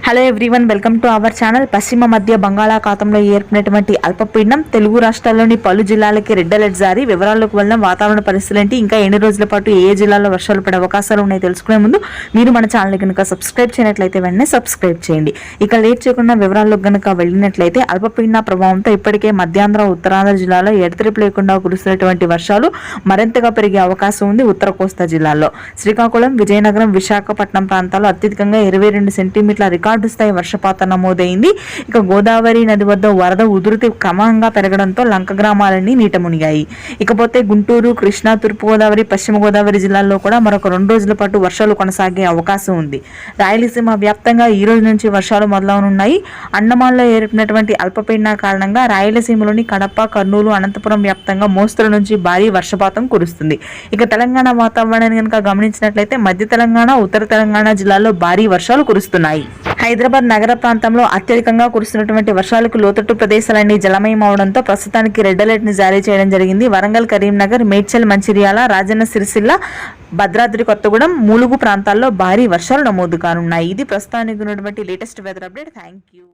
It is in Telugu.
Hello everyone, welcome to our channel. పశ్చిమ మధ్య బంగాళాఖాతంలో ఏర్పడినటువంటి అల్పపీడనం తెలుగు రాష్ట్రాల్లోని పలు జిల్లాలకి రెడ్ అలర్ట్ జారీ. వివరాల్లోకి వెళ్ళిన వాతావరణ పరిస్థితులు ఏంటి, ఇంకా ఎన్ని రోజుల పాటు ఏ జిల్లాలో వర్షాలు పడే అవకాశాలు ఉన్నాయి తెలుసుకునే ముందు మీరు మన ఛానల్ కనుక సబ్స్క్రైబ్ చేయనట్లయితే వెంటనే సబ్స్క్రైబ్ చేయండి. ఇక లేట్ చేయకుండా వివరాల్లోకి కనుక వెళ్ళినట్లయితే అల్పపీడన ప్రభావంతో ఇప్పటికే మధ్యాంధ్ర ఉత్తరాంధ్ర జిల్లాలో ఎడతెరిపి లేకుండా కురుస్తున్నటువంటి వర్షాలు మరింతగా పెరిగే అవకాశం ఉంది. ఉత్తర కోస్తా జిల్లాల్లో శ్రీకాకుళం, విజయనగరం, విశాఖపట్నం ప్రాంతాల్లో అత్యధికంగా 22 సెంటీమీటర్ల రికార్డు స్థాయి వర్షపాతం నమోదైంది. ఇక గోదావరి నది వద్ద వరద ఉధృతి క్రమంగా పెరగడంతో లంక గ్రామాలన్నీ నీట మునిగాయి. ఇకపోతే గుంటూరు, కృష్ణా, తూర్పు గోదావరి, పశ్చిమ గోదావరి జిల్లాల్లో కూడా మరొక 2 రోజుల పాటు వర్షాలు కొనసాగే అవకాశం ఉంది. రాయలసీమ వ్యాప్తంగా ఈ రోజు నుంచి వర్షాలు మొదలవనున్నాయి. అండమాన్లో ఏర్పడినటువంటి అల్పపీడన కారణంగా రాయలసీమలోని కడప, కర్నూలు, అనంతపురం వ్యాప్తంగా మోస్తరు నుంచి భారీ వర్షపాతం కురుస్తుంది. ఇక తెలంగాణ వాతావరణాన్ని కనుక గమనించినట్లయితే మధ్య తెలంగాణ, ఉత్తర తెలంగాణ జిల్లాల్లో భారీ వర్షాలు కురుస్తున్నాయి. హైదరాబాద్ నగర ప్రాంతంలో అత్యధికంగా కురుస్తున్నటువంటి వర్షాలకు లోతట్టు ప్రదేశాలన్నీ జలమయం అవడంతో ప్రస్తుతానికి రెడ్ అలర్ట్ ని జారీ చేయడం జరిగింది. వరంగల్, కరీంనగర్, మేడ్చల్, మంచిర్యాల, రాజన్న సిరిసిల్ల, భద్రాద్రి కొత్తగూడెం, ములుగు ప్రాంతాల్లో భారీ వర్షాలు నమోదు కానున్నాయి. ఇది ప్రస్తుతానికి ఉన్నటువంటి latest weather update. Thank you.